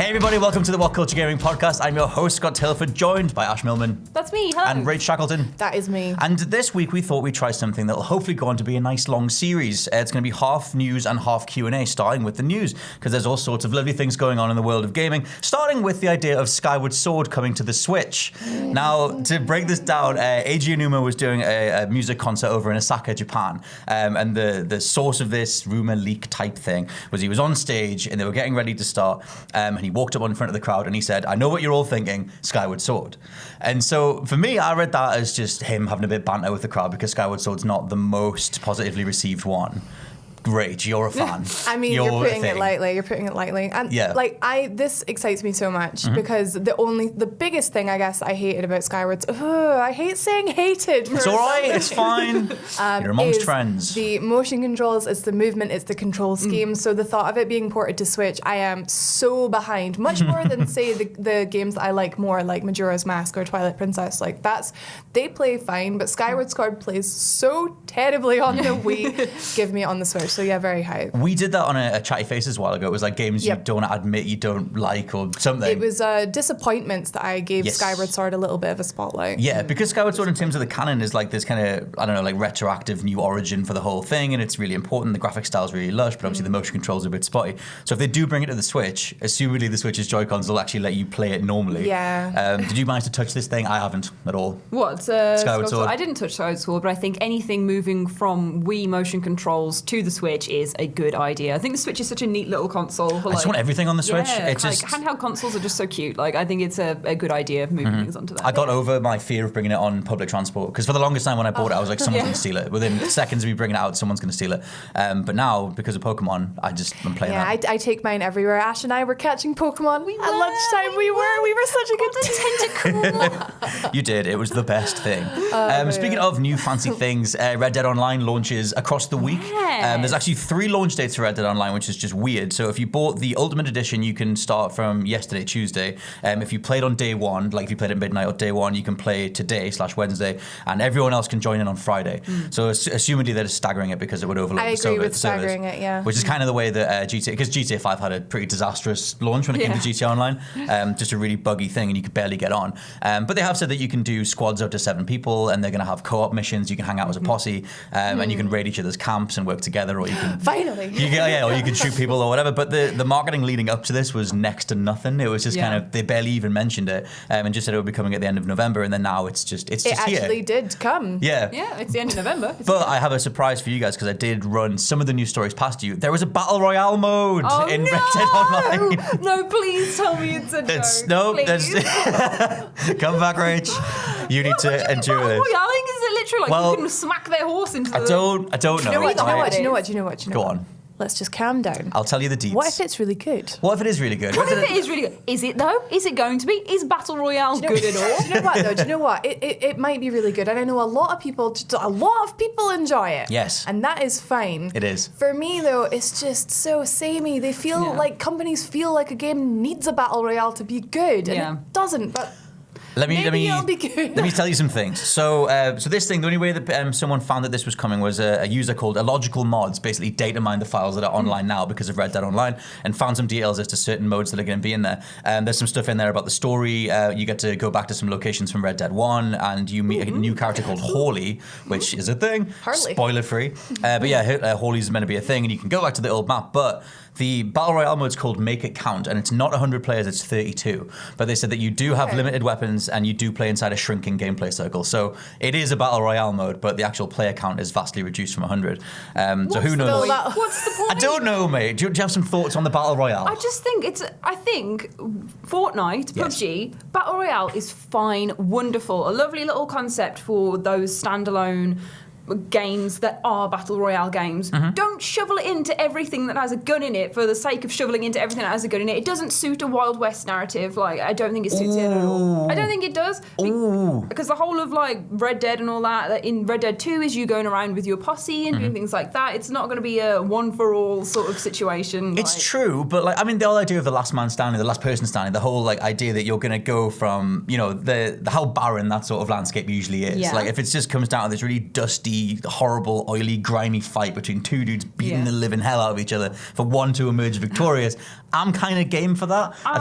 Hey everybody, welcome to the WhatCulture Gaming Podcast. I'm your host, Scott Tilford, joined by Ash Millman. That's me, hello. And Rach Shackleton. That is me. And this week we thought we'd try something that'll hopefully go on to be a nice long series. It's going to be half news and half Q&A, starting with the news, because there's all sorts of lovely things going on in the world of gaming, starting with the idea of Skyward Sword coming to the Switch. Now, to break this down, Eiji Aonuma was doing a music concert over in Osaka, Japan, and the source of this rumor leak type thing was he was on stage and they were getting ready to start, and he walked up in front of the crowd and he said, "I know what you're all thinking, Skyward Sword." And so for me, I read that as just him having a bit of banter with the crowd because Skyward Sword's not the most positively received one. Great, you're a fan. I mean, you're putting it lightly. And yeah. This excites me so much because the biggest thing I guess I hated about Skyward, I hate saying hated. It's all right, it's fine. You're amongst friends. The motion controls, it's the movement, it's the control scheme. So the thought of it being ported to Switch, I am so behind. Much more than say the games that I like more, like Majora's Mask or Twilight Princess. Like they play fine, but Skyward Sword plays so terribly on the Wii. Give me it on the Switch. So yeah, very hype. We did that on a Chatty Faces a while ago. It was like games you don't admit you don't like or something. It was disappointments that I gave Skyward Sword a little bit of a spotlight. Yeah, because Skyward Sword in terms of the canon is like this kind of, I don't know, like retroactive new origin for the whole thing, and it's really important. The graphic style is really lush, but obviously the motion controls are a bit spotty. So if they do bring it to the Switch, assumedly the Switch's Joy-Cons will actually let you play it normally. Yeah. Did you manage to touch this thing? I haven't at all. What? Skyward Sword? I didn't touch Skyward Sword, but I think anything moving from Wii motion controls to the Switch is a good idea. I think the Switch is such a neat little console. For, I just want everything on the Switch. Yeah, it's like just handheld consoles are just so cute. Like I think it's a good idea of moving things onto that. I got over my fear of bringing it on public transport because for the longest time when I bought it, I was like, someone's going to steal it. Within seconds of me bringing it out, someone's going to steal it. But now, because of Pokemon, I'm playing that. I take mine everywhere. Ash and I were catching Pokemon at lunchtime. We were such a good tentacle. You did. It was the best thing. Speaking of new fancy things, Red Dead Online launches across the week. There's actually 3 launch dates for Red Dead Online, which is just weird. So if you bought the Ultimate Edition, you can start from yesterday, Tuesday. If you played on day one, like if you played at midnight or day one, you can play today/Wednesday, and everyone else can join in on Friday. So assumedly they're just staggering it because it would overload the server. I agree with staggering it, yeah. Which is kind of the way that GTA, because GTA 5 had a pretty disastrous launch when it came to GTA Online. Just a really buggy thing, and you could barely get on. But they have said that you can do squads up to 7 people, and they're going to have co-op missions. You can hang out as a posse, and you can raid each other's camps and work together, or you can... Finally! Or you can shoot people or whatever. But the marketing leading up to this was next to nothing. It was just kind of, they barely even mentioned it, and just said it would be coming at the end of November, and then now it's just here. It actually did come. Yeah. Yeah, it's the end of November. But I have a surprise for you guys because I did run some of the news stories past you. There was a Battle Royale mode in Red Dead Online. No, please tell me it's a joke. Come back, Rach. You need to endure this. Royaling is it literally like you can smack their horse into the... I don't know. Do you know what? Go on. Let's just calm down. I'll tell you the deets. What if it's really good? What if it is really good? What if it is really good? Is it though? Is it going to be? Is Battle Royale good at all? Do you know what though? Do you know what? It might be really good, and I know a lot of people enjoy it. Yes. And that is fine. It is. For me though, it's just so samey. They feel like companies feel like a game needs a Battle Royale to be good, and it doesn't. But Let me tell you some things. So this thing, the only way that someone found that this was coming was a user called Illogical Mods basically data mined the files that are online now because of Red Dead Online and found some details as to certain modes that are going to be in there. There's some stuff in there about the story. You get to go back to some locations from Red Dead 1 and you meet a new character called Hawley, which is a thing. Harley. Spoiler free. But yeah, Hawley's meant to be a thing and you can go back to the old map, but the Battle Royale mode is called Make It Count, and it's not 100 players, it's 32. But they said that you do have limited weapons, and you do play inside a shrinking gameplay circle. So it is a Battle Royale mode, but the actual player count is vastly reduced from 100. So who knows? What's the point? I don't know, mate. Do you have some thoughts on the Battle Royale? I think Fortnite, PUBG, Battle Royale is fine, wonderful, a lovely little concept for those standalone games that are Battle Royale games. Don't shovel it into everything that has a gun in it for the sake of shoveling into everything that has a gun in it. It doesn't suit a Wild West narrative. Like, I don't think it suits it at all. I don't think it does. Because the whole of, like, Red Dead and all that in Red Dead 2 is you going around with your posse and doing things like that. It's not going to be a one-for-all sort of situation. It's true, but, like, I mean, the whole idea of the last man standing, the last person standing, the whole, like, idea that you're going to go from, you know, the how barren that sort of landscape usually is. Yeah. Like, if it just comes down to this really dusty, bloody, horrible, oily, grimy fight between two dudes beating the living hell out of each other for one to emerge victorious. I'm kind of game for that. I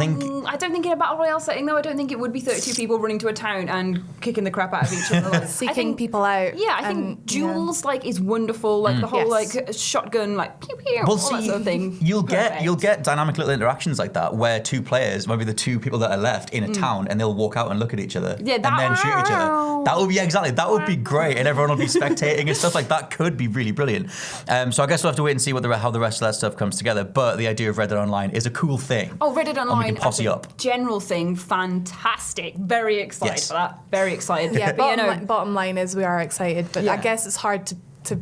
don't think in a battle royale setting, though, I don't think it would be 32 people running to a town and kicking the crap out of each other. Like, Seeking people out. Yeah, I think duels is wonderful. Like the whole shotgun, pew pew, all that sort of thing. You'll get dynamic little interactions like that where two players, maybe the two people that are left in a town, and they'll walk out and look at each other and then shoot each other. That would be exactly. That would be great, and everyone will be spectating and stuff like that. Could be really brilliant. So I guess we'll have to wait and see how the rest of that stuff comes together. But the idea of Red Dead Online is a cool thing. Oh, Red Dead Online, and we can posse up. General thing, fantastic. Very excited for that. Very excited. Yeah, bottom line is we are excited, but I guess it's hard to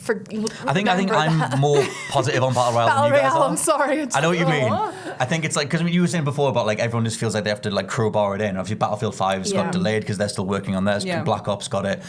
I think I'm more positive on Battle Royale than you guys are. I'm sorry. I know what you mean. I think it's because you were saying before about everyone just feels like they have to crowbar it in. Obviously, Battlefield 5's got delayed because they're still working on theirs. Yeah. Black Ops got it.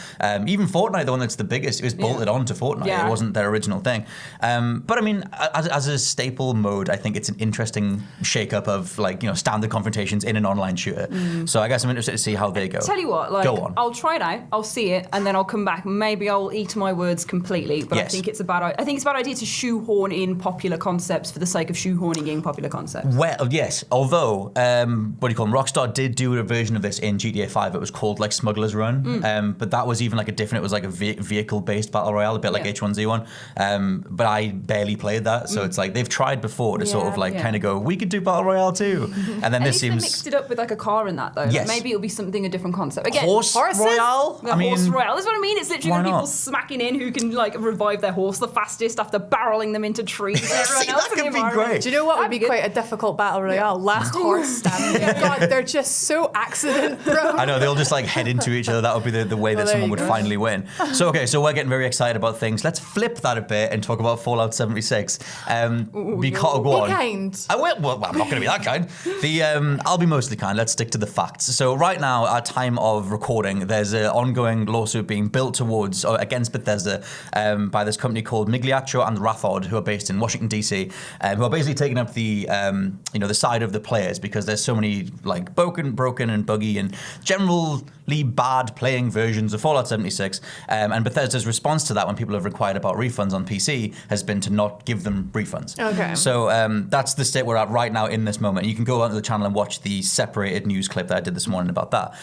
Even Fortnite, the one that's the biggest, it was bolted on to Fortnite. Yeah. It wasn't their original thing. But I mean, as a staple mode, I think it's an interesting shake-up of standard confrontations in an online shooter. So I guess I'm interested to see how they go. Tell you what, go on. I'll try it out. I'll see it, and then I'll come back. Maybe I'll eat my words completely. But I think it's a bad idea to shoehorn in popular concepts for the sake of shoehorning in popular concepts. Well, yes. Although, what do you call them? Rockstar did do a version of this in GTA 5. It was called Smuggler's Run. But that was even a different. It was a vehicle-based battle royale, a bit like H1Z1. But I barely played that, so it's they've tried before to sort of kind of go, we could do battle royale too. And then this seems. They mixed it up with a car in that though. Yes. Maybe it'll be something a different concept. Again, Horse Royale. Horse Royale is what I mean. It's literally people smacking in who can revive their horse the fastest after barreling them into trees. See, that could be great. Do you know what would be quite a difficult battle royale? Last horse stand. God, they're just so accident prone. I know, they'll just head into each other. That would be the way that someone would finally win. So we're getting very excited about things. Let's flip that a bit and talk about Fallout 76. Be kind. I will. Well, I'm not going to be that kind. I'll be mostly kind. Let's stick to the facts. So right now, at time of recording, there's an ongoing lawsuit being built towards or against Bethesda by this company called Migliaccio and Rathod, who are based in Washington DC, who are basically taking up the the side of the players because there's so many broken and buggy and generally bad playing versions of Fallout 76. And Bethesda's response to that when people have inquired about refunds on PC has been to not give them refunds. Okay. So that's the state we're at right now in this moment. You can go onto the channel and watch the separated news clip that I did this morning about that.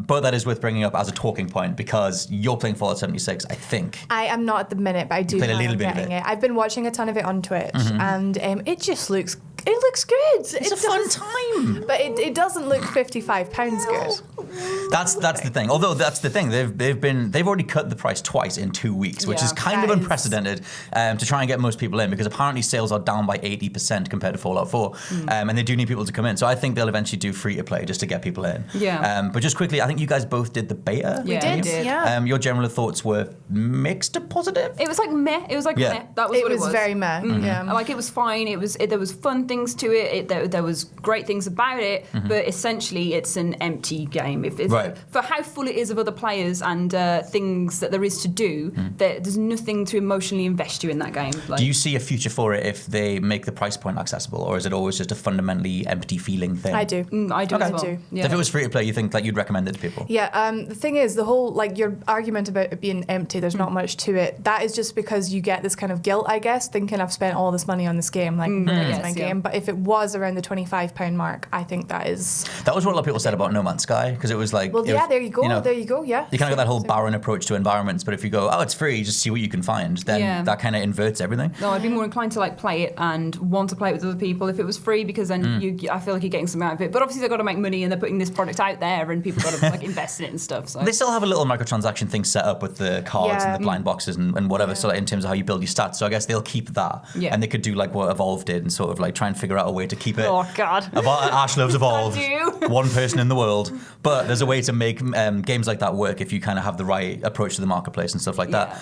But that is worth bringing up as a talking point because you're playing Fallout 76, I think. I am not at the minute, but I do plan on getting it. I've been watching a ton of it on Twitch, and it just looks good. It's a fun time, but it doesn't look £55 good. That's the thing. Although that's the thing, they've already cut the price twice in 2 weeks, which is kind of unprecedented to try and get most people in because apparently sales are down by 80% compared to Fallout 4, and they do need people to come in. So I think they'll eventually do free to play just to get people in. Yeah. But just quickly, I think you guys both did the beta. We did. Yeah. Your general thoughts were mixed to positive. It was meh. It was meh. That was what it was. It was very meh. Yeah. It was fine. There was fun things to it. There was great things about it, but essentially it's an empty game. For how full it is of other players and things that there is to do, there's nothing to emotionally invest you in that game. Do you see a future for it if they make the price point accessible, or is it always just a fundamentally empty feeling thing? I do. I do as well. Yeah. So if it was free to play, you think you'd recommend it to people? Yeah. The thing is, the whole your argument about it being empty, there's not much to it. That is just because you get this kind of guilt, I guess, thinking I've spent all this money on this game, it's my game. But if it was around the £25 mark, I think that is. That was what a lot of people said about No Man's Sky because it was there you go. There you go. Yeah. You kind of got that whole barren approach to environments, but if you go, it's free, just see what you can find, then that kind of inverts everything. No, I'd be more inclined to play it and want to play it with other people if it was free because then I feel like you're getting something out of it. But obviously they've got to make money and they're putting this product out there and people got to invest in it and stuff. So they still have a little microtransaction thing set up with the cards and the blind boxes and whatever, so in terms of how you build your stats. So I guess they'll keep that, and they could do what Evolve did and sort of try and figure out a way to keep it. Oh God! Ash loves Evolve. One person in the world, but there's a way to make games like that work if you kind of have the right approach to the marketplace and stuff like that.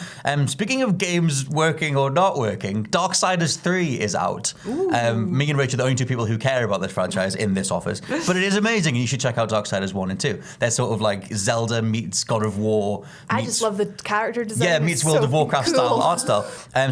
Speaking of games working or not working, Darksiders 3 is out. Me and Rach are the only two people who care about this franchise in this office, but it is amazing, and you should check out Darksiders 1 and 2. They're sort of Zelda meets God of War. I just love the character design. Yeah, meets World of Warcraft style art style.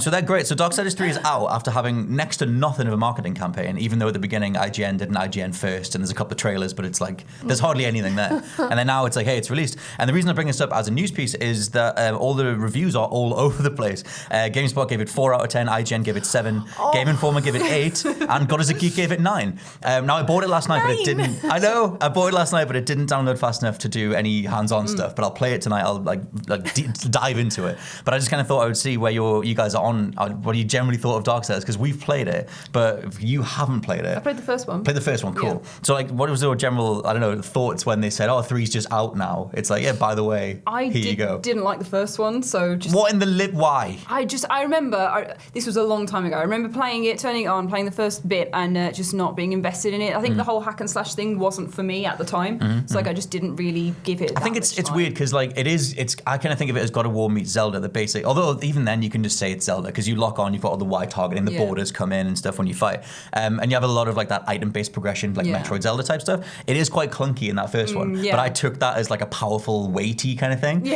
So they're great. So Darksiders 3 is out after having next to nothing of a marketing campaign, even though at the beginning IGN did an IGN first, and there's a couple of trailers, but it's there's hardly anything there. thing. And then now it's like, hey, it's released. And the reason I bring this up as a news piece is that all the reviews are all over the place. GameSpot gave it 4 out of 10, IGN gave it 7, Game Informer gave it 8, and God is a Geek gave it 9. Now I bought it last night, but it didn't. I know, I bought it last night, but it didn't download fast enough to do any hands-on stuff. But I'll play it tonight. I'll dive into it. But I just kind of thought I would see where you guys are on, what you generally thought of Darksiders, because we've played it, but if you haven't played it. I played the first one. Played the first one, cool. Yeah. So like, what was your general, I don't know, thoughts when they said, 3's just out now? It's like, yeah, by the way, here you go. Didn't like the first one, so just... What in the lip, why? I remember, this was a long time ago, I remember playing it, turning it on, playing the first bit, and just not being invested in it. I think the whole hack and slash thing wasn't for me at the time, so like I just didn't really give it. I think it's weird because like I kind of think of it as God of War meets Zelda, the basic. Although even then you can just say it's Zelda because you lock on, you've got all the Y targeting, the borders come in and stuff when you fight, and you have a lot of like that item-based progression, like Metroid Zelda type stuff. It is quite clunky in that first one, but I took that as like a powerful, weighty kind of thing.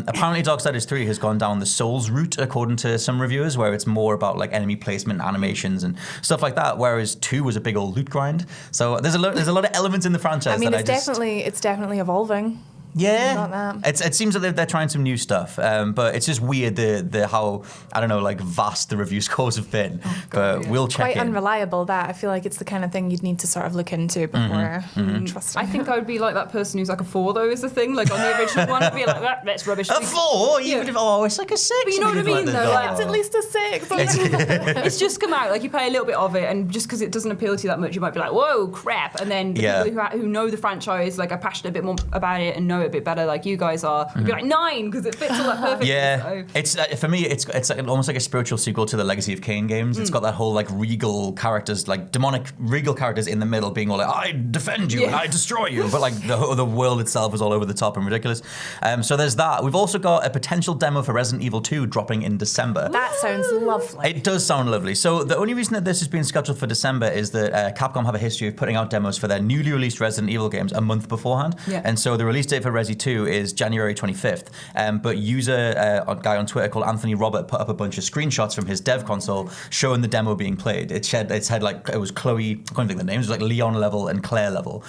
Apparently, Darksiders 3 has gone down the Souls route, according to some reviewers, where it's more about like enemy placement, animations, and stuff like that. Whereas 2 was a big old loot grind. So there's a lot of elements in the franchise. I mean, it's definitely evolving. Yeah, it seems that they're trying some new stuff, but it's just weird the how, I don't know, like vast the review scores have been. We'll check Quite unreliable. That I feel like it's the kind of thing you'd need to sort of look into before trusting. I think I would be like that person who's like a 4 though is the thing. Like on the original one, I'd be like that's rubbish. A 4, even if it's like a 6. But you know what I mean? Though, like, it's at least a 6. It's just come out. Like you play a little bit of it, and just because it doesn't appeal to you that much, you might be like, whoa, crap. And then the people who know the franchise, like are passionate a bit more about it and know it a bit better, like you guys are, you'd be like 9 because it fits all that perfectly. Yeah, it's for me, it's like almost like a spiritual sequel to the Legacy of Kain games. It's got that whole like regal characters, like demonic regal characters in the middle, being all like, I defend you and I destroy you, but like the world itself is all over the top and ridiculous. So there's that. We've also got a potential demo for Resident Evil 2 dropping in December. That sounds lovely. It does sound lovely. So the only reason that this has been scheduled for December is that Capcom have a history of putting out demos for their newly released Resident Evil games a month beforehand. And so the release date for Resi 2 is January 25th. But a guy on Twitter called Anthony Robert put up a bunch of screenshots from his dev console showing the demo being played. It had like, it was Chloe, I can't think of the names, it was like Leon level and Claire level.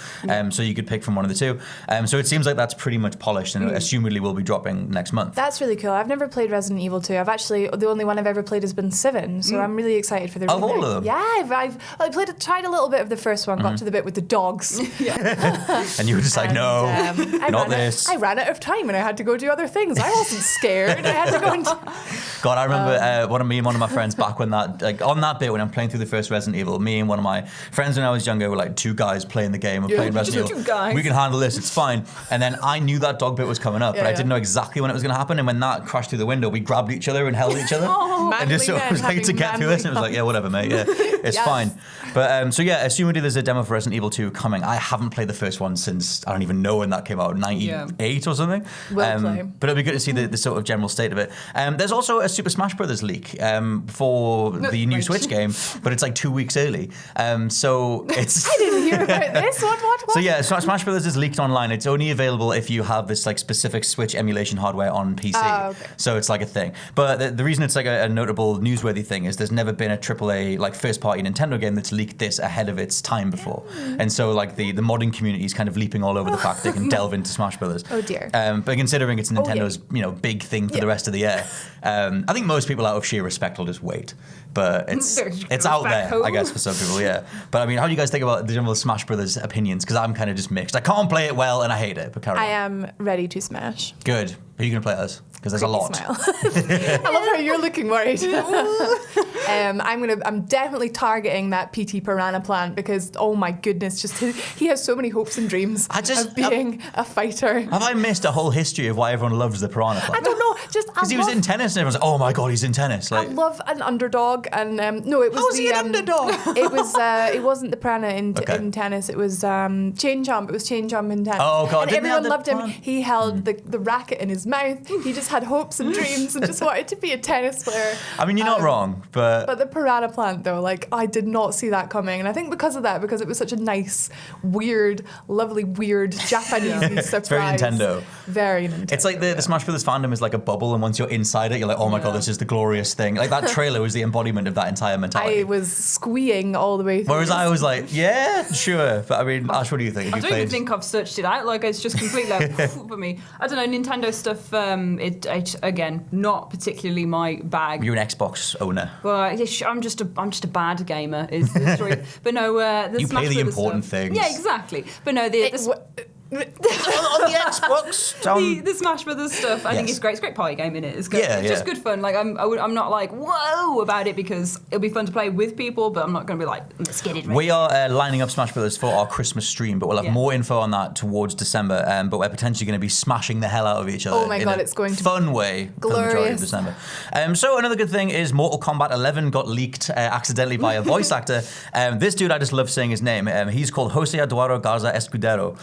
So you could pick from one of the two. So it seems like that's pretty much polished and assumedly will be dropping next month. That's really cool. I've never played Resident Evil 2. I've actually, the only one I've ever played has been 7, so I'm really excited for the remake. Of all of them? Yeah, I tried a little bit of the first one, got to the bit with the dogs. And you were just like, no, not this. I ran out of time and I had to go do other things. I wasn't scared. I had to go and... God, I remember me and one of my friends back when that, like on that bit when I'm playing through the first Resident Evil, me and one of my friends when I was younger were like 2 guys playing the game and playing Resident Evil. 2 guys. We can handle this, it's fine. And then I knew that dog bit was coming up, but I didn't know exactly when it was going to happen. And when that crashed through the window, we grabbed each other and held each other. And just sort of was like to get through this. And it was like, yeah, whatever, mate. Yeah, it's fine. But so yeah, assumedly there's a demo for Resident Evil 2 coming. I haven't played the first one since, I don't even know when that came out, 98 or something. We'll play. But it'll be good to see the sort of general state of it. There's also a Super Smash Brothers leak for the new Switch game, but it's like 2 weeks early. So it's... I didn't hear about this. What? So yeah, Smash Brothers is leaked online. It's only available if you have this like specific Switch emulation hardware on PC. Okay. So it's like a thing. But the reason it's like a notable newsworthy thing is there's never been a AAA like first party Nintendo game that's leaked this ahead of its time before. And so like the modding community is kind of leaping all over the fact they can delve into Smash Brothers. Oh dear. But considering it's Nintendo's big thing for the rest of the year, I think most people out of sheer respect will just wait. But it's out there, I guess, for some people, yeah. But I mean, how do you guys think about the general Smash Brothers opinions? Because I'm kind of just mixed. I can't play it well and I hate it, but carry on. I am ready to smash. Good. Who are you going to play as? Because there's a lot. Smile. I love how you're looking worried. I'm definitely targeting that PT Piranha plant because oh my goodness, he has so many hopes and dreams of being a fighter. Have I missed a whole history of why everyone loves the Piranha plant? I don't know. Because he was in tennis and everyone's like, oh my god, he's in tennis. Like, I love an underdog, and no, it was how was he an underdog? It wasn't the Piranha in tennis. It was Chain Chomp. It was Chain Chomp in tennis. Oh god, and everyone loved him. He held the racket in his mouth. He just had hopes and dreams and just wanted to be a tennis player. I mean, you're not wrong, but the piranha plant, though, like, I did not see that coming. And I think because of that, because it was such a nice, weird, lovely, weird Japanese surprise. It's very Nintendo. Very Nintendo. It's like the Smash Brothers fandom is like a bubble, and once you're inside it, you're like, oh my god, this is the glorious thing. Like that trailer was the embodiment of that entire mentality. I was squeeing all the way through. Whereas I was like, yeah, sure. But I mean, Ash, what do you think? I don't even think I've searched it out. Like, it's just completely like, for me. I don't know, Nintendo stuff, it again, not particularly my bag. You're an Xbox owner. Well, I'm just a bad gamer, is the story. But no, the you Smash play the Brothers important stuff. things. Yeah, exactly. But no, on the Xbox. the Smash Brothers stuff, I think it's great. It's a great party game, innit? It's good. Yeah, It's just good fun. Like I'm not like whoa about it because it'll be fun to play with people, but I'm not going to be like let's get it. Ready. We are lining up Smash Brothers for our Christmas stream, but we'll have more info on that towards December. But we're potentially going to be smashing the hell out of each other. Oh my god, it's going to be fun way glorious. for the majority of December. So another good thing is Mortal Kombat 11 got leaked accidentally by a voice actor. This dude, I just love saying his name. He's called Jose Eduardo Garza Escudero.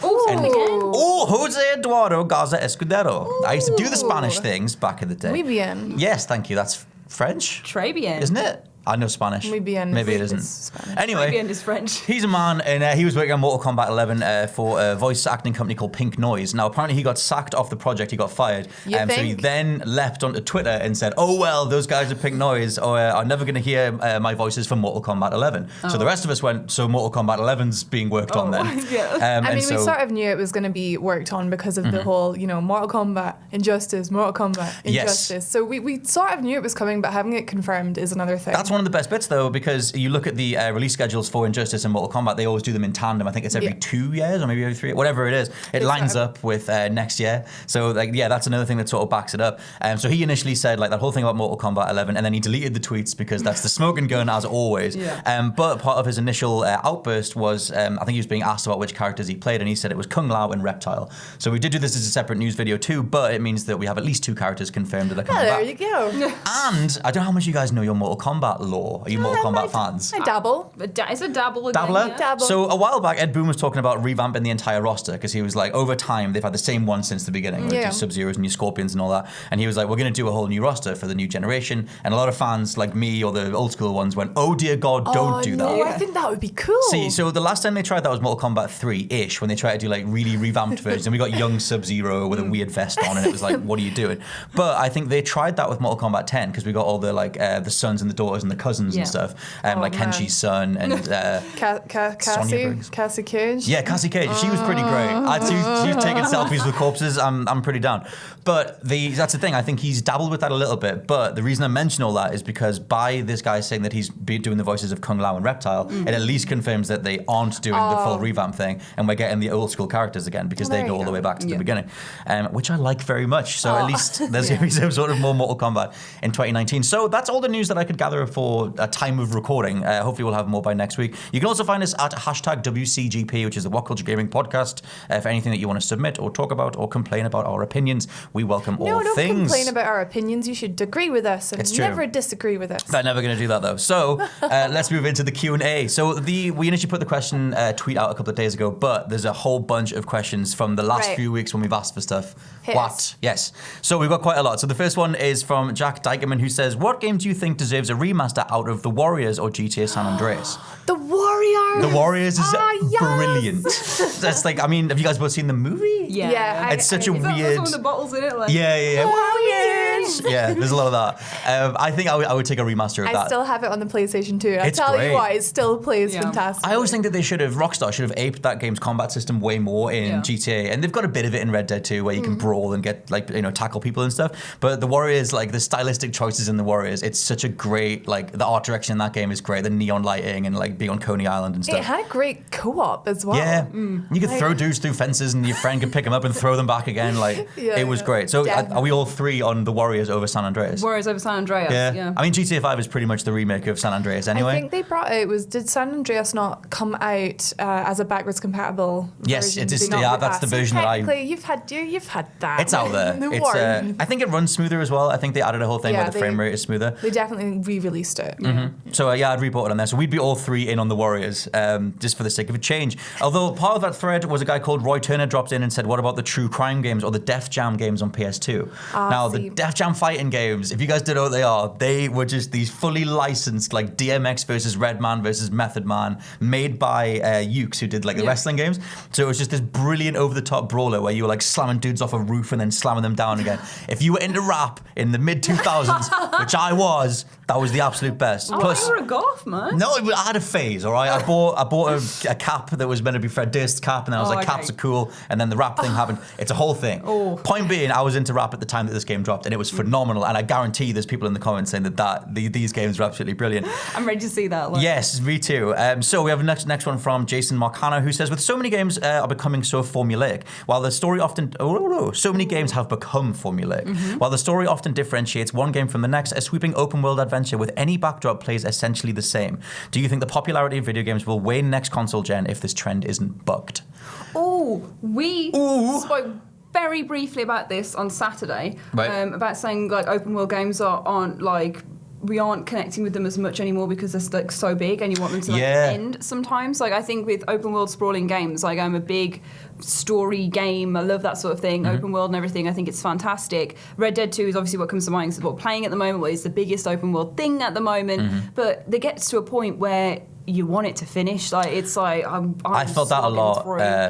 Jose Eduardo Garza Escudero. I used to do the Spanish things back in the day. Muy bien. Yes, thank you. That's French? Très bien. Isn't it? I know Spanish. Muy bien. Maybe it isn't. Spanish. Anyway, Très bien is French. he's a man, and he was working on Mortal Kombat 11 for a voice acting company called Pink Noise. Now, apparently he got sacked off the project. He got fired. You So he think? then leapt onto Twitter and said, oh, well, those guys at Pink Noise are never going to hear my voices for Mortal Kombat 11. So the rest of us went, so Mortal Kombat 11's being worked on then. Yeah. I mean, we sort of knew it was going to be worked on because of the whole, Mortal Kombat, Injustice, Mortal Kombat, Injustice. Yes. So we sort of knew it was coming, but having it confirmed is another thing. That's one of the best bits, though, because you look at the release schedules for Injustice and Mortal Kombat, they always do them in tandem. I think it's every 2 years or maybe every 3, whatever it is. It lines up with next year. So, that's another thing that sort of backs it up. So he initially said, that whole thing about Mortal Kombat 11, and then he deleted the tweets because that's the smoking gun, as always. Yeah. But part of his initial outburst was, I think he was being asked about which characters he played, and he said it was Kung Lao and Reptile. So we did do this as a separate news video too, but it means that we have at least 2 characters confirmed that are coming there back. you go. And I don't know how much you guys know your Mortal Kombat lore. Are you Mortal Kombat fans? I dabble. It's a dabble again. Dabbler? Yeah. Dabble. So a while back, Ed Boon was talking about revamping the entire roster because he was like, over time, they've had the same one since the beginning, with your Sub-Zeros and your Scorpions and all that. And he was like, we're going to do a whole new roster for the new generation. And a lot of fans like me or the old school ones went, oh dear God, don't do that. No, I think that would be cool. See, so the last time they tried that was Mortal Kombat 3-ish, when they tried to do really revamped versions. And we got young Sub-Zero with a weird vest on, and it was like, what are you doing? But I think they tried that with Mortal Kombat 10 because we got all the the sons and the daughters and the cousins and stuff, like Henshi's son and Cassie Cage. Yeah, Cassie Cage. She was pretty great. She's taking selfies with corpses. I'm pretty down. But that's the thing. I think he's dabbled with that a little bit. But the reason I mention all that is because by this guy saying that he's doing the voices of Kung Lao and Reptile, it at least confirms that they aren't doing the full revamp thing, and we're getting the old school characters again because they go all the way back to the beginning, which I like very much. So at least there's going to be some sort of more Mortal Kombat in 2019. So that's all the news that I could gather for a time of recording. Hopefully we'll have more by next week. You can also find us at #WCGP, which is the WhatCulture Gaming Podcast. For anything that you want to submit or talk about or complain about our opinions, we welcome all things. No, don't complain about our opinions. You should agree with us and never disagree with us. They're never going to do that, though. So let's move into the Q&A. So we initially put the question tweet out a couple of days ago, but there's a whole bunch of questions from the last few weeks when we've asked for stuff. Yes. So we've got quite a lot. So the first one is from Jack Dykerman, who says, what game do you think deserves a remaster out of The Warriors or GTA San Andreas? The Warriors! The Warriors is brilliant. That's have you guys both seen the movie? Yeah. It's such a weird... Is that some of the bottles in it? Yeah. Warriors! Yeah, there's a lot of that. I think I would take a remaster of that. I still have it on the PlayStation 2. I It's tell great. you what, it still plays fantastic. I always think that Rockstar should have aped that game's combat system way more in GTA, and they've got a bit of it in Red Dead 2 where you can brawl and get tackle people and stuff. But the Warriors, the stylistic choices in the Warriors, it's such a great the art direction in that game is great. The neon lighting and being on Coney Island and stuff. It had a great co-op as well. Yeah, you could throw dudes through fences and your friend could pick them up and throw them back again. It was great. So are we all three on the Warriors Warriors over San Andreas. Warriors over San Andreas. Yeah. I mean, GTA 5 is pretty much the remake of San Andreas anyway. I think they brought it did San Andreas not come out as a backwards compatible Yes, version? it is. Did they not Yeah, do that's that? the version that technically, you've had that. It's out there. The It's, war. I think it runs smoother as well. I think they added a whole thing Yeah, where the frame rate is smoother. They definitely re-released it. So yeah, I'd report it on there. So we'd be all three in on the Warriors, just for the sake of a change. Although part of that thread was a guy called Roy Turner dropped in and said, "What about the true crime games or the Def Jam games on PS2?" Now the Def Jam fighting games, if you guys don't know what they are, they were just these fully licensed like DMX versus Redman versus Method Man, made by Ukes, who did like the wrestling games. So it was just this brilliant over-the-top brawler where you were like slamming dudes off a roof and then slamming them down again. If you were into rap in the mid 2000s, which I was, that was the absolute best. Oh, you were a goth, man. No, I had a phase, all right? I bought a cap that was meant to be Fred Durst's cap, and then I was like, caps are cool, and then the rap thing happened. It's a whole thing. Point being, I was into rap at the time that this game dropped, and it was phenomenal, and I guarantee there's people in the comments saying that these games are absolutely brilliant. I'm ready to see that. Yes, me too. So we have next one from Jason Marcano, who says, with so many games are becoming so formulaic, while the story often... so many games have become formulaic. While the story often differentiates one game from the next, a sweeping open-world adventure with any backdrop plays essentially the same. Do you think the popularity of video games will wane next console gen if this trend isn't bucked? We spoke very briefly about this on Saturday, about saying like open world games aren't like, we aren't connecting with them as much anymore because they're like so big and you want them to end sometimes. Like I think with open world sprawling games, like I'm a big story game, I love that sort of thing, open world and everything. I think it's fantastic. Red Dead 2 is obviously what comes to mind, because what we're playing at the moment, what is the biggest open world thing at the moment, but it gets to a point where you want it to finish. Like it's like I felt that a lot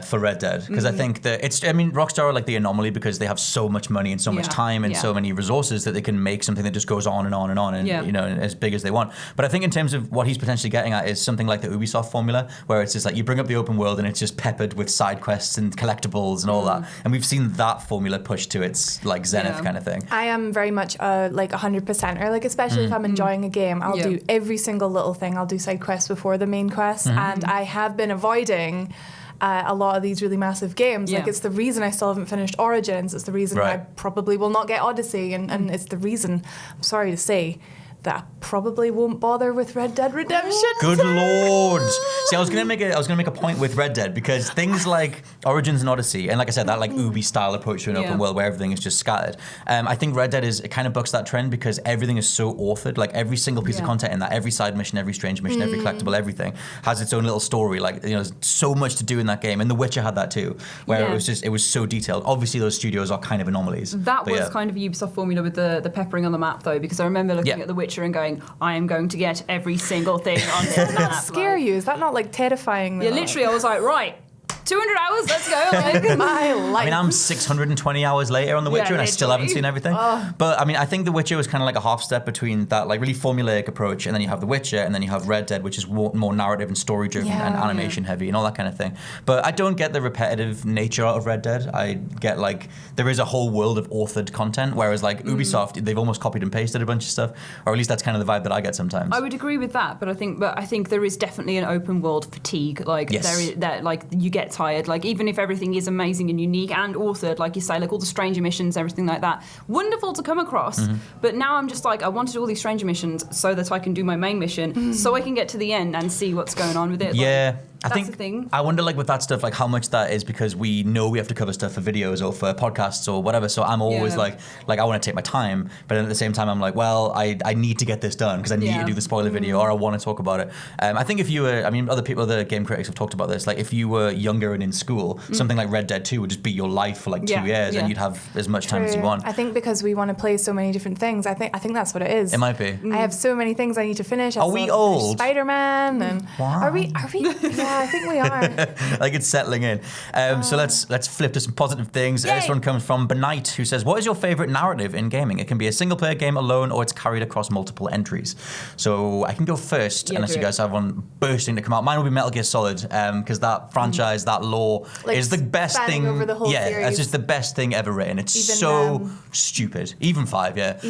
for Red Dead, because I think that Rockstar are like the anomaly because they have so much money and so much time and so many resources that they can make something that just goes on and on and on and you know, as big as they want. But I think in terms of what he's potentially getting at is something like the Ubisoft formula, where it's just like you bring up the open world and it's just peppered with side quests and collectibles and all that. And we've seen that formula pushed to its like zenith kind of thing. I am very much like 100%, or like especially if I'm enjoying a game, I'll do every single little thing. I'll do side quests before the main quest, and I have been avoiding a lot of these really massive games. Like it's the reason I still haven't finished Origins. It's the reason I probably will not get Odyssey, and it's the reason, I'm sorry to say, that I probably won't bother with Red Dead Redemption. Good lord! See, I was gonna make a point with Red Dead, because things like Origins and Odyssey, and like I said, that like Ubi style approach to an open world where everything is just scattered. I think Red Dead it kind of bucks that trend because everything is so authored. Like every single piece of content in that, every side mission, every strange mission, every collectible, everything has its own little story. Like there's so much to do in that game. And The Witcher had that too, where it was so detailed. Obviously, those studios are kind of anomalies. That was kind of a Ubisoft formula with the peppering on the map, though, because I remember looking at The Witcher and going, I am going to get every single thing on this map. Does that scare you? Is that not like terrifying? Yeah, literally, I was like, right, 200 hours, let's go. Like, my life. I mean, I'm 620 hours later on The Witcher, and I still haven't seen everything. But I mean, I think The Witcher was kind of like a half step between that like really formulaic approach, and then you have The Witcher, and then you have Red Dead, which is more narrative and story driven and animation heavy and all that kind of thing. But I don't get the repetitive nature out of Red Dead. I get like there is a whole world of authored content, whereas like Ubisoft, they've almost copied and pasted a bunch of stuff, or at least that's kind of the vibe that I get sometimes. I would agree with that, but I think there is definitely an open world fatigue. Like there is that, like you get tired. Like even if everything is amazing and unique and authored, like you say, like all the stranger missions, everything like that, wonderful to come across. But now I'm just like, I wanted all these stranger missions so that I can do my main mission, so I can get to the end and see what's going on with it. Yeah. Like, I think the thing. I wonder, like with that stuff, like how much that is because we know we have to cover stuff for videos or for podcasts or whatever. So I'm always like I want to take my time, but then at the same time I'm like, well, I need to get this done because I need to do the spoiler video or I want to talk about it. I think if you were, I mean, other game critics have talked about this. Like if you were younger and in school, something like Red Dead 2 would just be your life for like 2 years, and you'd have as much time as you want. I think because we want to play so many different things. I think that's what it is. It might be. I have so many things I need to finish. Are we old? Spider-Man and are we? Yeah, I think we are. Like it's settling in. So let's flip to some positive things. This one comes from Benight, who says, what is your favorite narrative in gaming? It can be a single player game alone or it's carried across multiple entries. So I can go first, unless you guys have one bursting to come out. Mine will be Metal Gear Solid, because that franchise, that lore is the best thing. Over the whole series. It's just the best thing ever written. It's so stupid. Even 5,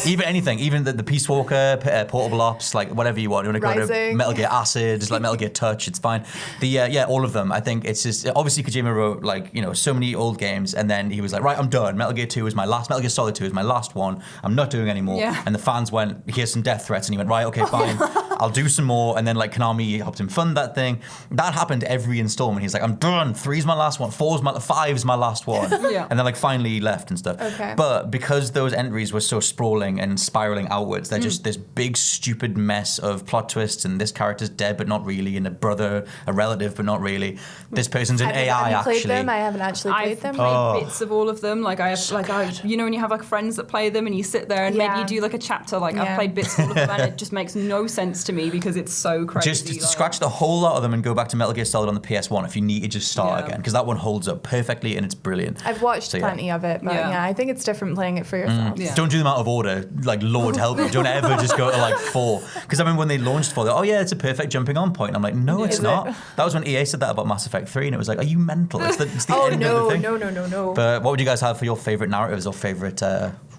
even anything, even the Peace Walker, Portable Ops, like whatever you want. You want to go to Metal Gear Acid, like Metal Gear Touch, it's fine. fine. All of them. I think it's just obviously Kojima wrote like so many old games, and then he was like, right, I'm done. Metal Gear Solid 2 is my last one. I'm not doing anymore. Yeah. And the fans went, here's some death threats, and he went, right, okay, fine, I'll do some more. And then like Konami helped him fund that thing. That happened every installment. He's like, I'm done. 3's my last one. 5's my last one. Yeah. And then like finally he left and stuff. Okay. But because those entries were so sprawling and spiraling outwards, they're just this big stupid mess of plot twists, and this character's dead but not really, and a relative but not really. This person's an AI Have you played actually. them? I haven't actually played them. I've played bits of all of them. Like I have, when you have like friends that play them, and you sit there and maybe you do like a chapter. Like I've played bits of all of them, and it just makes no sense to me because it's so crazy. Just scratch the whole lot of them and go back to Metal Gear Solid on the PS1 if you need to just start again, because that one holds up perfectly and it's brilliant. I've watched plenty of it, but I think it's different playing it for yourself. Yeah. Don't do them out of order. Like, Lord help you. Don't ever just go to like 4. Because I remember when they launched 4, it's a perfect jumping on point. And I'm like, no, it's not. That was when EA said that about Mass Effect 3, and it was like, are you mental? It's the end of the thing. No. But what would you guys have for your favourite narratives or favourite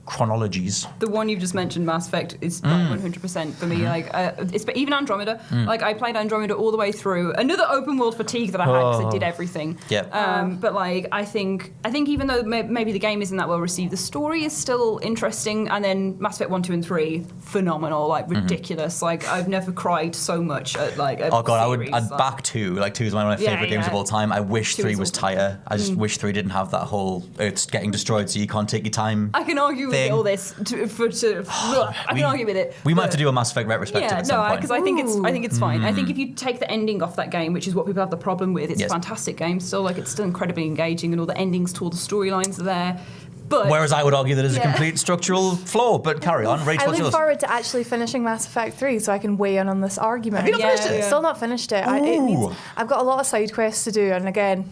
chronologies? The one you've just mentioned, Mass Effect, is like 100% for me. Like, it's even Andromeda. Like, I played Andromeda all the way through. Another open world fatigue that I had because it did everything. Yeah. But like, I think even though maybe the game isn't that well received, the story is still interesting. And then Mass Effect 1, 2, and 3, phenomenal, like ridiculous. Like, I've never cried so much at like. Oh god, I'd back 2. Like 2 is one of my favourite games of all time. I wish 3 was tighter. I just wish 3 didn't have that whole Earth's getting destroyed, so you can't take your time. I can argue with all this. I can argue with it. We might have to do a Mass Effect retrospective at some point. Because I think it's fine. I think if you take the ending off that game, which is what people have the problem with, it's a fantastic game still. Like, it's still incredibly engaging, and all the endings to all the storylines are there. But whereas I would argue that it's a complete structural flaw. But carry on, Rach, I what's look yours? forward to actually finishing Mass Effect 3 so I can weigh in on this argument. Have you not finished it? Still not finished it. I've got a lot of side quests to do, and again,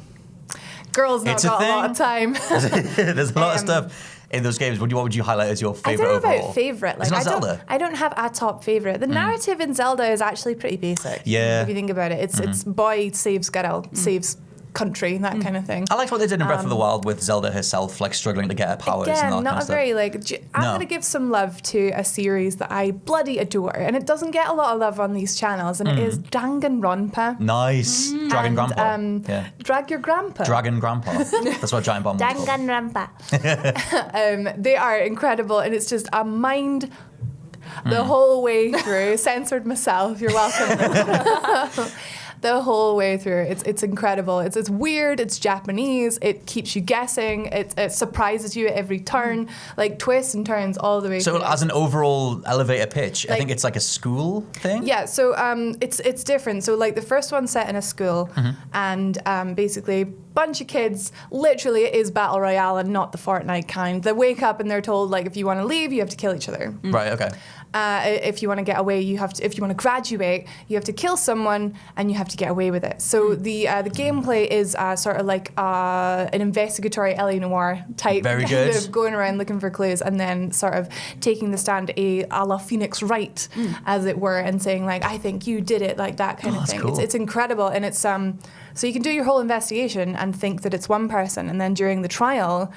girls not got a lot of time. There's a lot of stuff in those games. What would you highlight as your favourite overall? I don't know overall? about favourite. Like, It's not Zelda. I don't have a top favourite. The narrative in Zelda is actually pretty basic. Yeah. If you think about it, it's boy saves girl, saves country, that kind of thing. I liked what they did in Breath of the Wild with Zelda herself, like struggling to get her powers. Again, and all that not kind a of stuff. very I'm going to give some love to a series that I bloody adore, and it doesn't get a lot of love on these channels, and it is Danganronpa. Nice. Dragon Grandpa. Drag your grandpa. Dragon Grandpa. That's what Giant Bomb was called. Danganronpa. They are incredible, and it's just a mind the whole way through. Censored myself. You're welcome. The whole way through. It's incredible. It's weird. It's Japanese. It keeps you guessing. It surprises you at every turn. Like twists and turns all the way through. So as an overall elevator pitch, I think it's like a school thing? Yeah, so it's different. So like the first one's set in a school, and basically bunch of kids, literally it is Battle Royale and not the Fortnite kind. They wake up and they're told, like, if you want to leave, you have to kill each other. Right, okay. If you want to get away, if you want to graduate, you have to kill someone and you have to get away with it. So the gameplay is sort of like an investigatory L.A. Noire type. Very good. Of going around looking for clues and then sort of taking the stand a la Phoenix Wright, as it were, and saying, like, I think you did it, like that kind of thing. Cool. It's incredible, and it's so you can do your whole investigation and think that it's one person, and then during the trial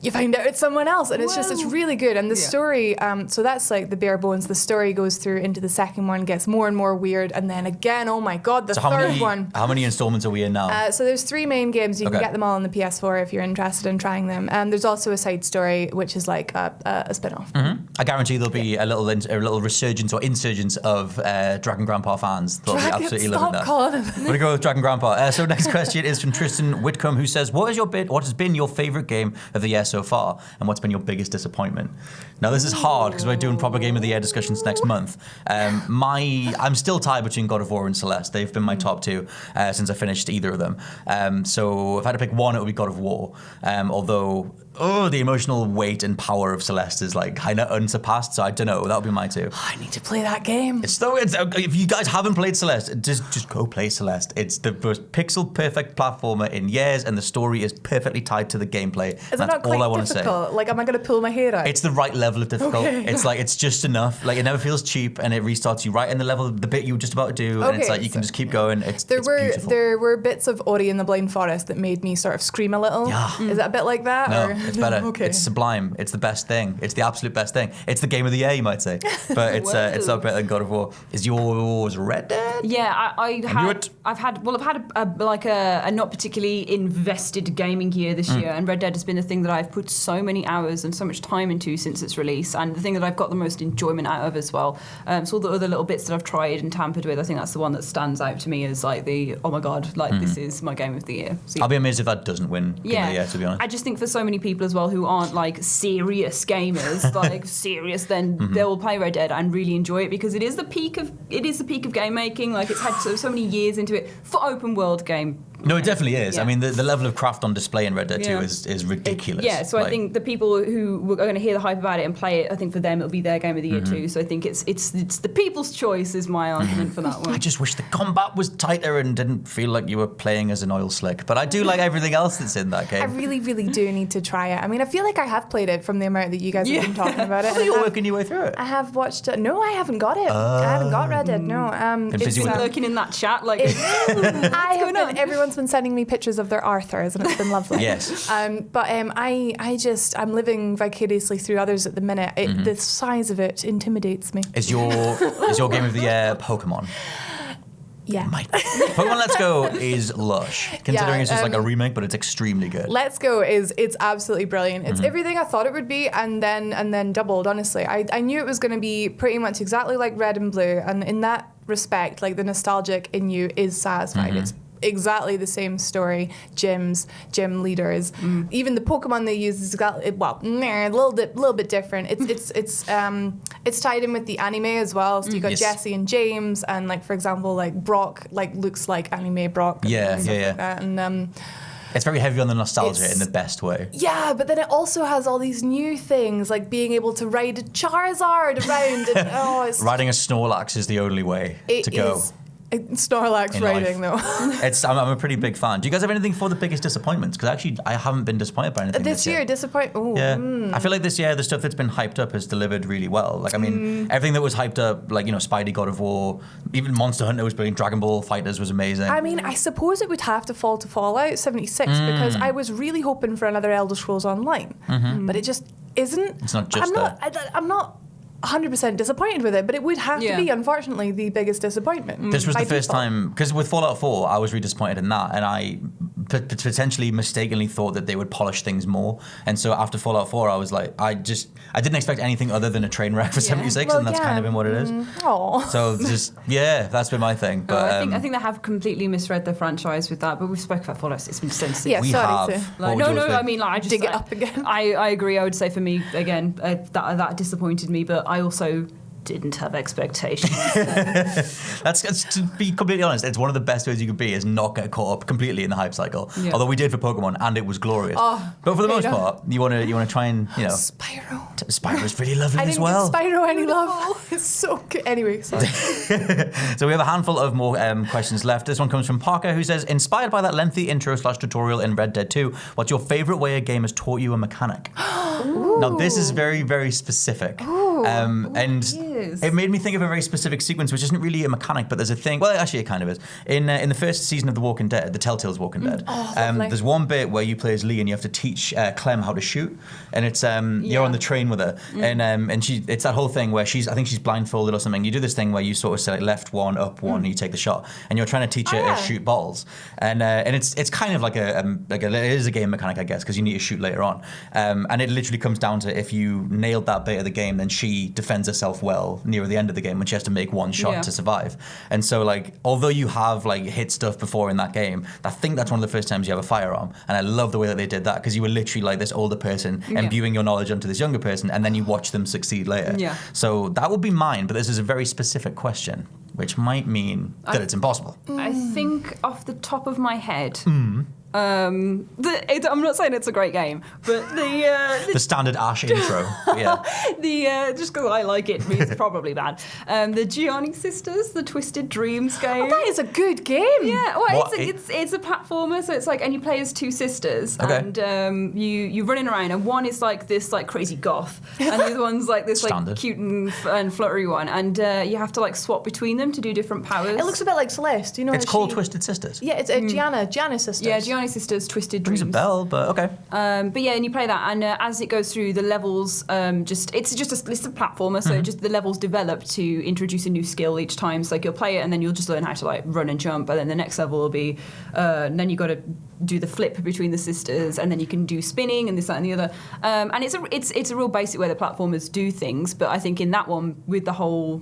you find out it's someone else, and it's really good. And the story, so that's like the bare bones. The story goes through into the second one, gets more and more weird, and then again, oh my god, the third one. How many installments are we in now? So there's 3 main games. You can get them all on the PS4 if you're interested in trying them. And there's also a side story, which is like a spin-off. I guarantee there'll be a little resurgence or insurgence of Dragon Grandpa fans. They'll be absolutely loving that. I'm going to go with Dragon Grandpa. So next question is from Tristan Whitcomb, who says, what has been your favourite game of the year so far, and what's been your biggest disappointment? Now this is hard because we're doing proper Game of the Year discussions next month. I'm still tied between God of War and Celeste. They've been my top 2 since I finished either of them. So if I had to pick one, it would be God of War. Although the emotional weight and power of Celeste is like kind of unsurpassed. So I don't know. That would be my 2. I need to play that game. If you guys haven't played Celeste, just go play Celeste. It's the most pixel perfect platformer in years, and the story is perfectly tied to the gameplay. Is it not quite difficult? Like, am I going to pull my hair out? It's the right level of difficult. Okay. It's just enough. Like, it never feels cheap, and it restarts you right in the bit you were just about to do, and it's like you can just keep going. It's beautiful. There were bits of Ori and the Blind Forest that made me sort of scream a little. Yeah. Is it a bit like that? No, or? It's better. Okay. It's sublime. It's the best thing. It's the absolute best thing. It's the game of the year, you might say. But it's not better than God of War. Is yours Red Dead? Yeah, I've had a not particularly invested gaming year this year, and Red Dead has been the thing that I've put so many hours and so much time into since its release, and the thing that I've got the most enjoyment out of as well. So all the other little bits that I've tried and tampered with, I think that's the one that stands out to me as like the, oh my god, like this is my game of the year. So, I'll be amazed if that doesn't win game of the year, to be honest. I just think for so many people as well who aren't like serious gamers, like serious, then they will play Red Dead and really enjoy it because it is the peak of game making. Like it's had so many years into it for open world game. No, it definitely is. Yeah. I mean, the level of craft on display in Red Dead 2 is ridiculous. So I think the people who are going to hear the hype about it and play it, I think for them it'll be their game of the year too. So I think it's the people's choice is my argument for that one. I just wish the combat was tighter and didn't feel like you were playing as an oil slick. But I do like everything else that's in that game. I really, really do need to try it. I mean, I feel like I have played it from the amount that you guys have been talking about it. Are you working your way through it? I have watched it. No, I haven't got it. I haven't got Red Dead. No. It's Been lurking in that chat like everyone's been sending me pictures of their Arthurs and it's been lovely. Yes. I'm living vicariously through others at the minute. The size of it intimidates me. Is your game of the year Pokemon? Yeah. Pokemon Let's Go is lush, considering it's just like a remake, but it's extremely good. Let's Go it's absolutely brilliant. It's everything I thought it would be, and then doubled. Honestly, I knew it was going to be pretty much exactly like Red and Blue, and in that respect, like the nostalgic in you is satisfied. It's exactly the same story. Gym leaders, even the Pokemon they use is exactly a little bit different. It's tied in with the anime as well. So you got Jesse and James, and like for example, like Brock like looks like anime Brock. And stuff like that. And it's very heavy on the nostalgia in the best way. Yeah, but then it also has all these new things, like being able to ride a Charizard around. And, riding a Snorlax is the only way to go. Snorlax riding though. I'm a pretty big fan. Do you guys have anything for the biggest disappointments? Because actually, I haven't been disappointed by anything this year. I feel like this year the stuff that's been hyped up has delivered really well. Like I mean, everything that was hyped up, like Spidey, God of War, even Monster Hunter was brilliant. Dragon Ball Fighters was amazing. I mean, I suppose it would have to fall to Fallout 76 because I was really hoping for another Elder Scrolls Online, but it just isn't. It's not just I'm not 100% disappointed with it, but it would have to be, unfortunately, the biggest disappointment. This was the first time, because with Fallout 4, I was really disappointed in that, and I potentially mistakenly thought that they would polish things more. And so after Fallout 4, I was like, I didn't expect anything other than a train wreck for 76, and that's kind of been what it is. So that's been my thing. But I think they have completely misread the franchise with that, but we've spoken about Fallout. It's been sensitive. Yeah, we sorry have. I mean, like, I just dig it up again. I agree. I would say for me, again, that disappointed me, but I also didn't have expectations. That's to be completely honest, it's one of the best ways you could be is not get caught up completely in the hype cycle. Yeah. Although we did for Pokemon and it was glorious. But for the most part, you want to try and Spyro. Spyro's really lovely as well. I didn't give Spyro any love. It's so good. Anyway, sorry. So we have a handful of more questions left. This one comes from Parker, who says, inspired by that lengthy intro/tutorial in Red Dead 2, what's your favorite way a game has taught you a mechanic? Now this is very, very specific. It made me think of a very specific sequence, which isn't really a mechanic, but there's a thing. Well, actually, it kind of is. In the first season of The Walking Dead, the Telltale's Walking Dead, there's one bit where you play as Lee and you have to teach Clem how to shoot, and it's you're on the train with her, and it's that whole thing where I think she's blindfolded or something. You do this thing where you sort of say like, left one, up one, and you take the shot, and you're trying to teach her to shoot balls, and it's kind of like it is a game mechanic, I guess, because you need to shoot later on, and it literally comes down to if you nailed that bit of the game, then she defends herself well near the end of the game when she has to make one shot to survive. And so like, although you have like hit stuff before in that game, I think that's one of the first times you have a firearm, and I love the way that they did that, because you were literally like this older person imbuing your knowledge onto this younger person, and then you watch them succeed later. So that would be mine, but this is a very specific question, which might mean that it's impossible. I think off the top of my head, I'm not saying it's a great game, but the standard Ash intro, just because I like it, it's probably bad. The Gianni Sisters, the Twisted Dreams game. That is a good game. Yeah, well, it's a platformer, so it's like, and you play as two sisters, and you're running around, and one is like this like crazy goth, and the other one's like this like cute and fluttery one, and you have to like swap between them to do different powers. It looks a bit like Celeste, you know. It's called Twisted Sisters. Yeah, it's Gianna's sister. Yeah, only sisters, Twisted Rings Dreams. a bell, but okay. But yeah, and you play that, and as it goes through the levels, it's a platformer, so just the levels develop to introduce a new skill each time. So like you'll play it, and then you'll just learn how to like run and jump, and then the next level will be, and then you got to do the flip between the sisters, and then you can do spinning and this, that, and the other. And it's a real basic way that platformers do things, but I think in that one with the whole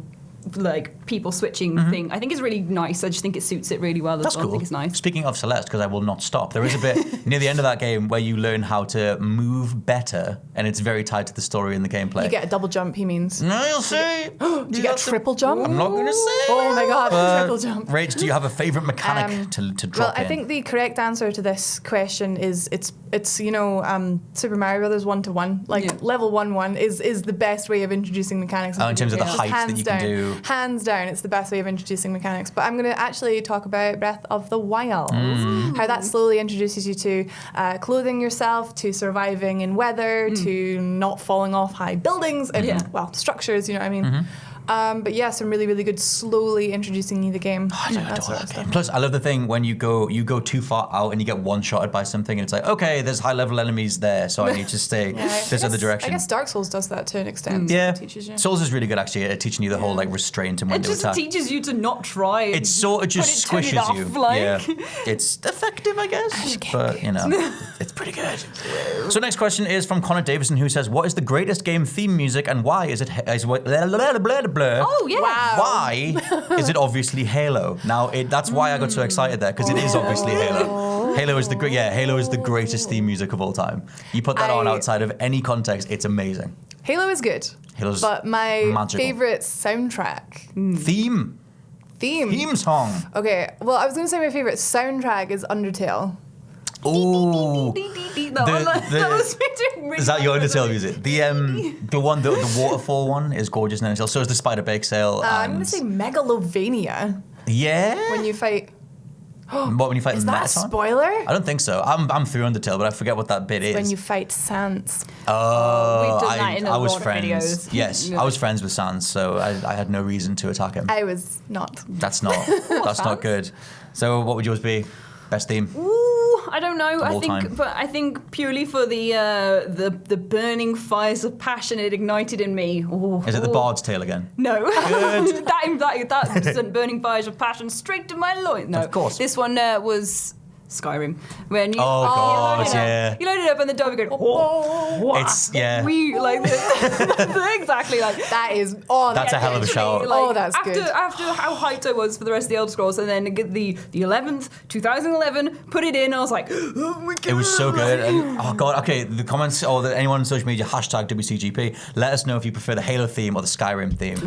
like people switching thing, I think is really nice. I just think it suits it really well. That's well. cool. I think it's nice. Speaking of Celeste, because I will not stop, there is a bit near the end of that game where you learn how to move better, and it's very tied to the story and the gameplay. You get a double jump, he means. No, you'll see. Do you get a triple jump? I'm not going to say. Oh my god, triple jump. Rach, do you have a favourite mechanic to drop in? I think the correct answer to this question is it's Super Mario Brothers 1-to-1. Like level 1-1 is the best way of introducing mechanics. In terms of the height that you can do. Hands down, it's the best way of introducing mechanics. But I'm going to actually talk about Breath of the Wild. How that slowly introduces you to clothing yourself, to surviving in weather, to not falling off high buildings and structures. You know what I mean? But yeah, some really, really good slowly introducing you the game. I adore that game. Plus, I love the thing when you go too far out and you get one-shotted by something, and it's like, okay, there's high-level enemies there, so I need to stay this other direction. I guess Dark Souls does that to an extent. Yeah, it teaches you. Souls is really good actually at teaching you the whole like restraint and when to attack. It just teaches you to not try. It sort of just squishes you. Yeah, it's effective, I guess, but you know, it's pretty good. So next question is from Connor Davison, who says, "What is the greatest game theme music, and why is it?" Oh yeah! Wow. Why is it obviously Halo? Now that's why I got so excited there, because it is obviously Halo. Halo is the greatest theme music of all time. You put that on outside of any context, it's amazing. Halo is good. But my magical. favorite soundtrack Theme song. Okay, well, I was going to say my favorite soundtrack is Undertale. Ooh. That was really Is that your Undertale music? The waterfall one is gorgeous in Undertale. So is the Spider Bake Sale. I'm going to say Megalovania. Yeah. When you fight. When you fight Is that a Mettaton? spoiler? I don't think so. I'm through Undertale, but I forget what that bit is. When you fight Sans. Oh, we've done that in a I was lot of friends. videos. Yes, I was friends with Sans, so I had no reason to attack him. I was not. That's not good. So what would yours be? Best theme? Ooh, I don't know. I think purely for the burning fires of passion it ignited in me. Ooh, Is it the Bard's Tale again? No, that sent burning fires of passion straight to my loins. No, of course. This one was Skyrim. When you, God, you load it up and the dog goes, It's we like exactly like that is that's a hell of a shout. Like, that's good. After how hyped I was for the rest of the Elder Scrolls, and then the 11th 2011 put it in, I was like, oh my god, it was so good. And, oh god, okay, the comments or anyone on social media hashtag WCGP, let us know if you prefer the Halo theme or the Skyrim theme,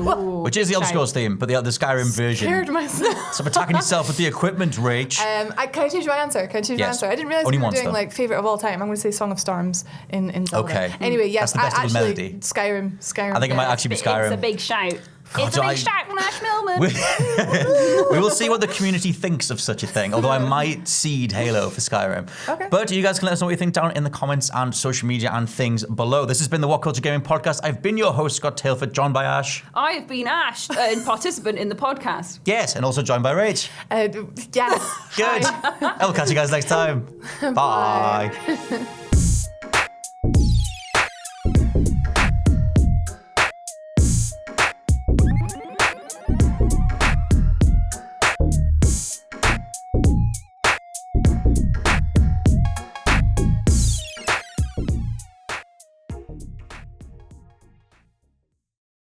which is the Elder Scrolls theme, but the Skyrim version. Scared myself. Stop attacking yourself with the equipment, Rach. Can I change my answer? Can I change my answer? I didn't realize we were doing like favorite of all time. I'm going to say Song of Storms in Zelda. Okay. Anyway, yes, that's the best actually, melody. Skyrim. I think it might actually be Skyrim. It's a big shout. God, it's a big shout from Ash Millman. We will see what the community thinks of such a thing, although I might seed Halo for Skyrim. Okay. But you guys can let us know what you think down in the comments and social media and things below. This has been the WhatCulture Gaming Podcast. I've been your host, Scott Tailford, joined by Ash. I've been Ash, participant in the podcast. Yes, and also joined by Rach. Yes. Good. I'll catch you guys next time. Bye.